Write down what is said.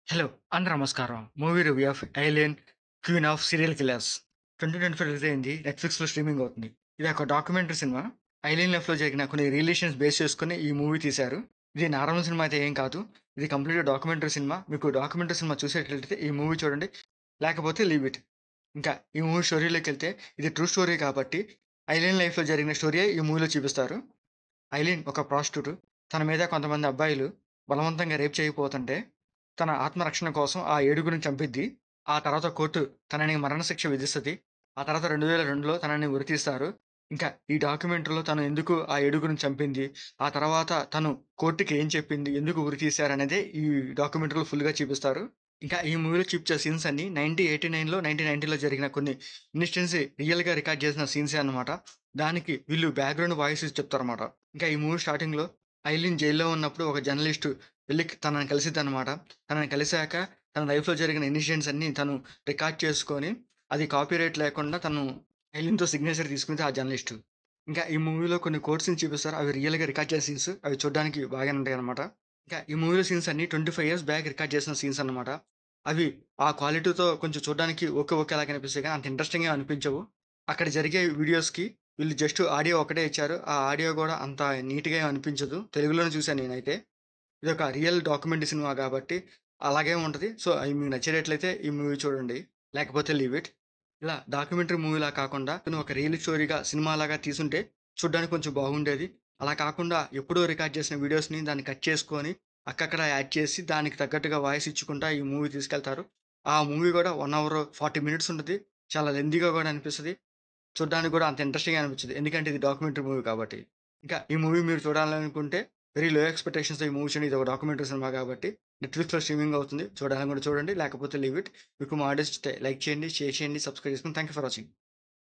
Hello! అందరూ నమస్కారం. Movie review of 'alien queen of serial killers' 2025 release అయింది. నెట్‌ఫ్లిక్స్‌లో స్ట్రీమింగ్ అవుతుంది. ఇది ఒక డాక్యుమెంటరీ సినిమా. ఏలియన్ లైఫ్‌లో జరిగిన కొన్ని రిలేషన్స్ బేస్ చేసుకొని ఈ మూవీ తీశారు. ఇది నార్మల్ సినిమా అయితే ఏం కాదు. ఇది కంప్లీట్‌గా డాక్యుమెంటరీ సినిమా. మీకు డాక్యుమెంటరీ సినిమా చూసేటట్లయితే ఈ మూవీ చూడండి. లేకపోతే లీవ్ ఇట్. ఇంకా ఈ మూవీ స్టోరీలోకెళ్తే ఇది ట్రూ స్టోరీ కాబట్టి ఏలియన్ లైఫ్‌లో జరిగిన స్టోరీయే ఈ మూవీలో చూపిస్తారు. ఐలీన్ ఒక ప్రాస్టిట్యూట్. తన మీద కొంతమంది అబ్బాయిలు బలవంతంగా రేప్ చేయకపోతుంటే, తన ఆత్మరక్షణ కోసం ఆ ఏడుగురిని చంపిద్ది. ఆ తర్వాత కోర్టు తనని మరణశిక్ష విధిస్తది. ఆ తర్వాత 2002లో తనని ఉరితీస్తారు. ఇంకా ఈ డాక్యుమెంటరీలో తను ఎందుకు ఆ ఏడుగురిని చంపింది, ఆ తర్వాత తను కోర్ట్‌కి ఏం చెప్పింది, ఎందుకు ఉరితీశారనేదే ఈ డాక్యుమెంటరీలో ఫుల్‌గా చూపిస్తారు. ఇంకా ఈ మూవీలో చూపించే సీన్స్ అన్నీ 1989లో, 1990లో జరిగిన కొన్ని ఇన్సిడెంట్స్ రియల్‌గా రికార్డ్ చేసిన సీన్సే అన్నమాట. దానికి వీళ్ళు బ్యాక్‌గ్రౌండ్ వాయిస్ ఇచ్చి చెప్తారన్నమాట. ఇంకా ఈ మూవీ స్టార్టింగ్‌లో ఐలిన్ జైల్‌లో ఉన్నప్పుడు ఒక జర్నలిస్టు వెళ్లి తనని కలిసిద్దనమాట. తనని కలిసాక తన లైఫ్‌లో జరిగిన ఇన్సిడెంట్స్ అన్నీ తను రికార్డ్ చేసుకొని, అది కాపీరైట్ లేకుండా తను ఐలిన్‌తో సిగ్నేచర్ తీసుకునేది ఆ జర్నలిస్టు. ఇంకా ఈ మూవీలో కొన్ని కోట్ సీన్స్ చూపిస్తారు. అవి రియల్‌గా రికార్డ్ చేసిన సీన్స్. అవి చూడడానికి బాగానే ఉంటాయనమాట. ఇంకా ఈ మూవీలో సీన్స్ అన్నీ 25 ఇయర్స్ బ్యాక్ రికార్డ్ చేసిన సీన్స్ అన్నమాట. అవి ఆ క్వాలిటీతో కొంచెం చూడడానికి ఓకే. ఓకేలాగా అనిపిస్తాయి గానీ అంత ఇంట్రెస్టింగ్‌గా అనిపించవు. అక్కడ జరిగే వీడియోస్‌కి వీళ్ళు జస్ట్ ఆడియో ఒకటే ఇచ్చారు. ఆ ఆడియో గూడా అంత నీట్‌గా ఏమి అనిపించదు. తెలుగులోనే చూసాను నేనైతే. ఇదొక రియల్ డాక్యుమెంటరీ సినిమా కాబట్టి అలాగే ఉంటది. సో, అయి మీకు నచ్చేటట్లయితే ఈ మూవీ చూడండి. లేకపోతే లీవ్ ఇట్. ఇలా డాక్యుమెంటరీ మూవీలా కాకుండా ఒక రియల్ స్టోరీగా సినిమాలాగా తీసుంటే చూడ్డానికి కొంచెం బాగుండేది. అలా కాకుండా ఎప్పుడో రికార్డ్ చేసిన వీడియోస్‌ని దాన్ని కట్ చేసుకొని అక్కక్కడ యాడ్ చేసి దానికి తగ్గట్టుగా వాయిస్ ఇచ్చుకుంటా ఈ మూవీ తీసుకెళ్తారు. ఆ మూవీ గూడా 1 అవర్ 40 మినిట్స్ ఉంటది. చాలా లెంథీగా గూడా అనిపిస్తది. చూడ్డానికి గూడా అంత ఇంట్రెస్టింగ్‌గా అనిపించదు. ఎందుకంటే ఇది డాక్యుమెంటరీ మూవీ కాబట్టి. ఇంకా ఈ మూవీ మీరు చూడాలనుకుంటే వెరీ లో ఎక్స్‌పెక్టేషన్స్‌తో ఈ మూవీ చూడండి. ఇదొక డాక్యుమెంటరీ సినిమా కాబట్టి నెట్‌ఫ్లిక్స్‌లో స్ట్రీమింగ్ అవుతుంది. చూడాలనుకుంటే చూడండి. లేకపోతే లీవ్ ఇట్. మీకు మా ఆడియోస్ నచ్చితే లైక్ చేయండి, షేర్ చేయండి, సబ్స్క్రైబ్ చేసుకోండి. Thank you for watching.